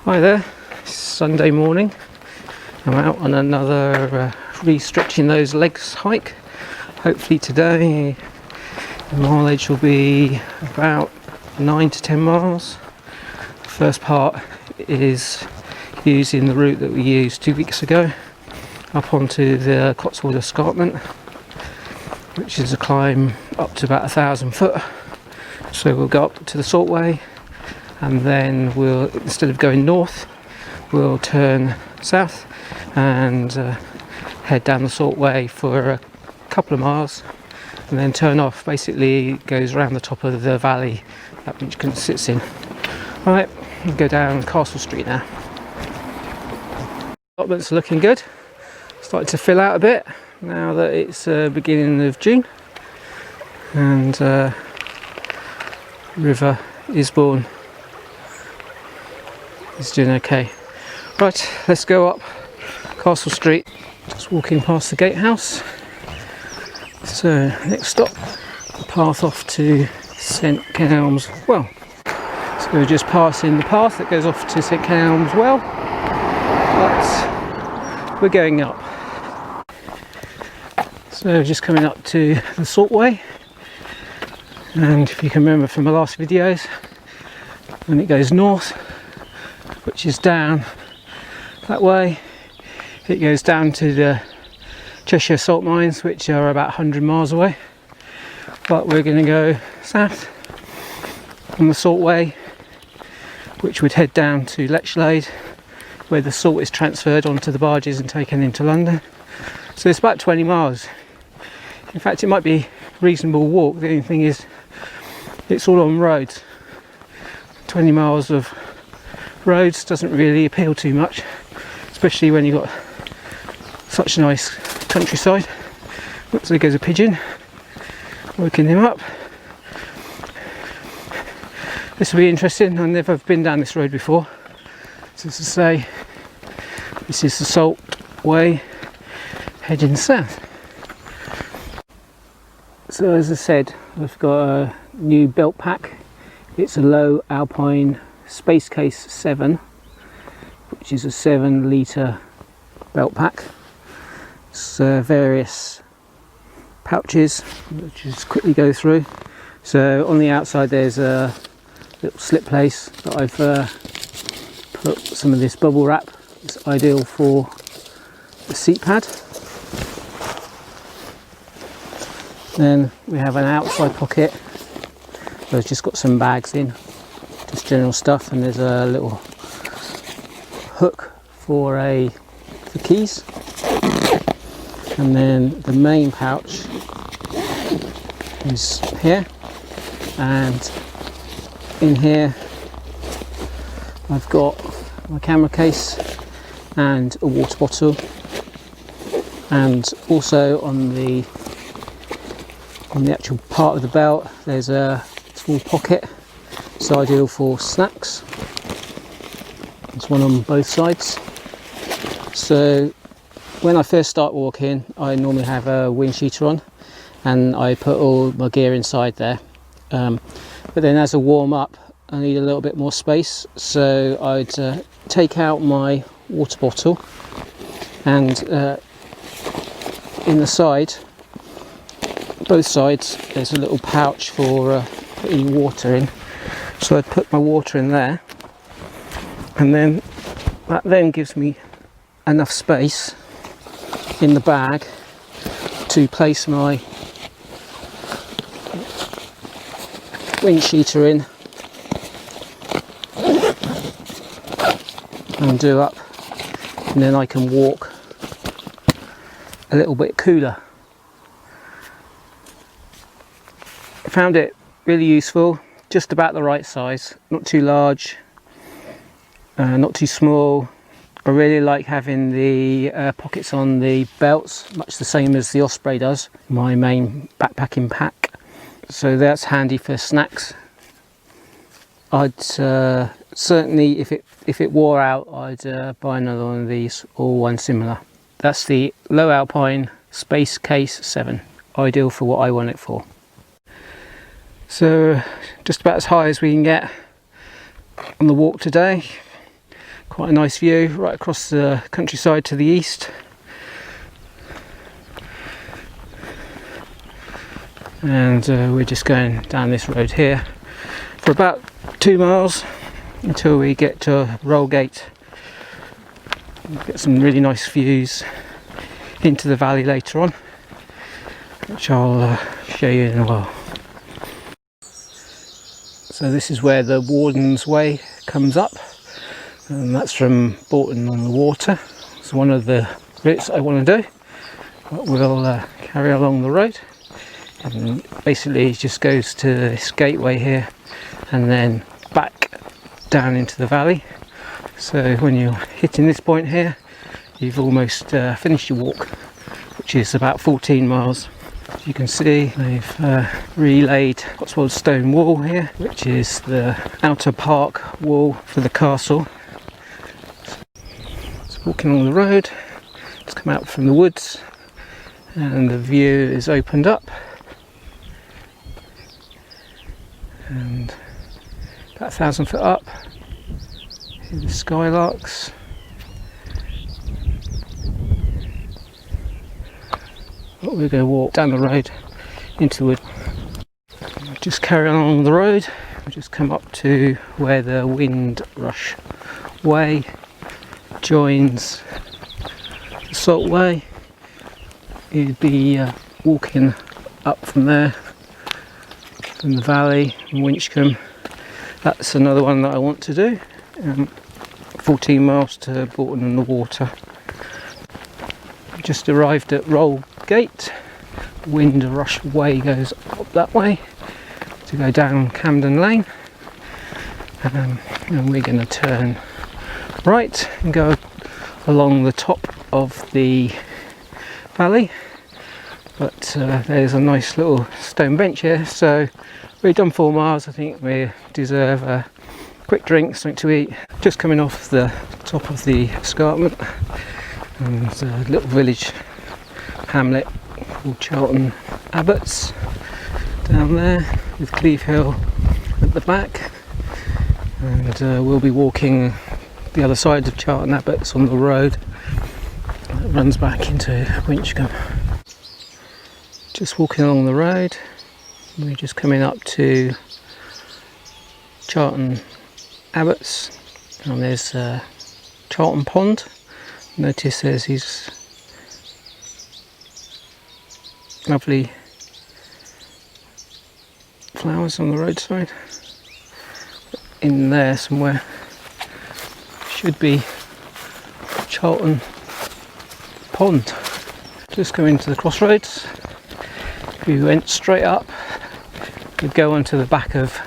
Hi there, it's Sunday morning. I'm out on another re-stretching those legs hike. Hopefully today the mileage will be about 9 to 10 miles. The first part is using the route that we used 2 weeks ago up onto the Cotswold Escarpment, which is a climb up to about 1,000 foot. So we'll go up to the Salt Way, and then we'll, instead of going north, we'll turn south and head down the Salt Way for a couple of miles and then turn off. Basically it goes around the top of the valley that Winchcombe sits in. Right, we'll go down Castle Street now. Allotments are looking good, starting to fill out a bit now that it's beginning of June, and River Isbourne is doing okay. Right, let's go up Castle Street, just walking past the gatehouse. So next stop, the path off to St Kenelm's Well. So we're just passing the path that goes off to St Kenelm's Well, but we're going up. So just coming up to the Salt Way, and if you can remember from the last videos, when it goes north, which is down that way, it goes down to the Cheshire salt mines, which are about 100 miles away. But we're going to go south on the Salt Way, which would head down to Lechlade, where the salt is transferred onto the barges and taken into London. So it's about 20 miles. In fact, it might be a reasonable walk. The only thing is it's all on roads. 20 miles of roads doesn't really appeal too much, especially when you've got such a nice countryside. Oops, there goes a pigeon, waking him up. This will be interesting. I've never been down this road before. So as I say, this is the Salt Way heading south. So as I said, I've got a new belt pack. It's a Lowe Alpine Spacecase 7, which is a 7-litre belt pack. It's various pouches, which just quickly go through. So on the outside there's a little slip place that I've put some of this bubble wrap. It's ideal for the seat pad. Then we have an outside pocket. I've just got some bags in, just general stuff, and there's a little hook for the keys. And then the main pouch is here, and in here I've got my camera case and a water bottle, and also on the actual part of the belt there's a small pocket. It's ideal for snacks. There's one on both sides. So when I first start walking, I normally have a wind cheater on and I put all my gear inside there, but then as a warm up I need a little bit more space, so I'd take out my water bottle, and in the side, both sides, there's a little pouch for putting water in. So I'd put my water in there, and then that then gives me enough space in the bag to place my wind cheater in and do up, and then I can walk a little bit cooler. I found it really useful, just about the right size, not too large, not too small. I really like having the pockets on the belts, much the same as the Osprey does, my main backpacking pack. So that's handy for snacks. I'd certainly, if it wore out, I'd buy another one of these or one similar. That's the Lowe Alpine Spacecase 7, ideal for what I want it for. So just about as high as we can get on the walk today. Quite a nice view right across the countryside to the east. And we're just going down this road here for about 2 miles until we get to Roel Gate. We'll get some really nice views into the valley later on, which I'll show you in a while. So this is where the Wardens Way comes up, and that's from Bolton on the Water. It's one of the routes I want to do, but we'll carry along the road. And basically it just goes to this gateway here and then back down into the valley. So when you're hitting this point here, you've almost finished your walk, which is about 14 miles. As you can see, they've relaid Cotswold stone wall here, which is the outer park wall for the castle. So walking along the road, just come out from the woods and the view is opened up. And about 1,000 foot up, here's the skylarks. But we're going to walk down the road into the wood. Just carry on along the road. We just come up to where the Windrush Way joins the Salt Way. You'd be walking up from there, from the valley in Winchcombe. That's another one that I want to do. 14 miles to Bolton on the Water. Just arrived at Roel Gate. Windrush Way goes up that way to go down Camden Lane, and we're going to turn right and go along the top of the valley. But there's a nice little stone bench here, so we've done 4 miles. I think we deserve a quick drink, something to eat. Just coming off the top of the escarpment, and there's a little village hamlet called Chalton Abbots down there with Cleve Hill at the back, and we'll be walking the other side of Chalton Abbots on the road that runs back into Winchcombe. Just walking along the road, we're just coming up to Chalton Abbots, and there's Charlton Pond. Notice there's these lovely flowers on the roadside. In there somewhere should be Charlton Pond. Just going to the crossroads. If we went straight up, we'd go onto the back of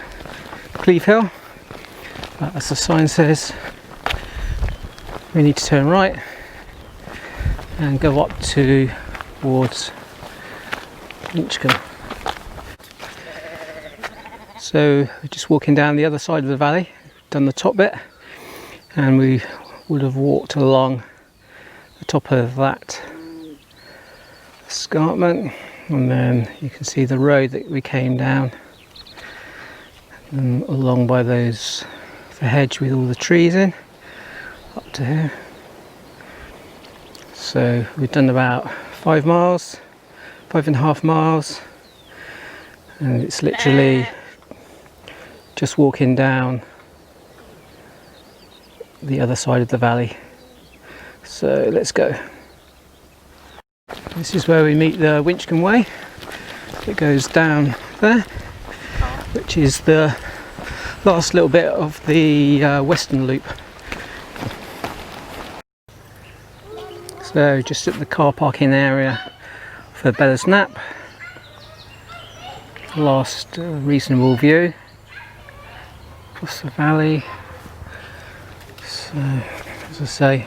Cleve Hill. But as the sign says, we need to turn right and go up towards Winchcombe. So we're just walking down the other side of the valley, done the top bit, and we would have walked along the top of that escarpment, and then you can see the road that we came down, and along by the hedge with all the trees in, up to here. So we've done about 5 miles, 5.5 miles, and it's literally just walking down the other side of the valley. So let's go. This is where we meet the Winchcombe Way. It goes down there, which is the last little bit of the western loop. So just at the car parking area for Belas Knap. Last reasonable view across the valley. So as I say,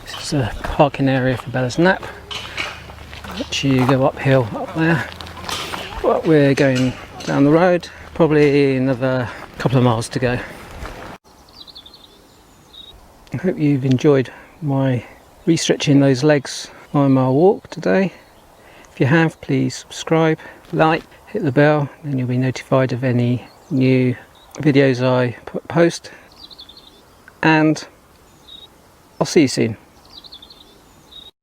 this is a parking area for Belas Knap. Actually you go uphill up there, but we're going down the road, probably another couple of miles to go. I hope you've enjoyed my re-stretching those legs on my walk today. If you have, please subscribe, like, hit the bell, then you'll be notified of any new videos I post. And I'll see you soon.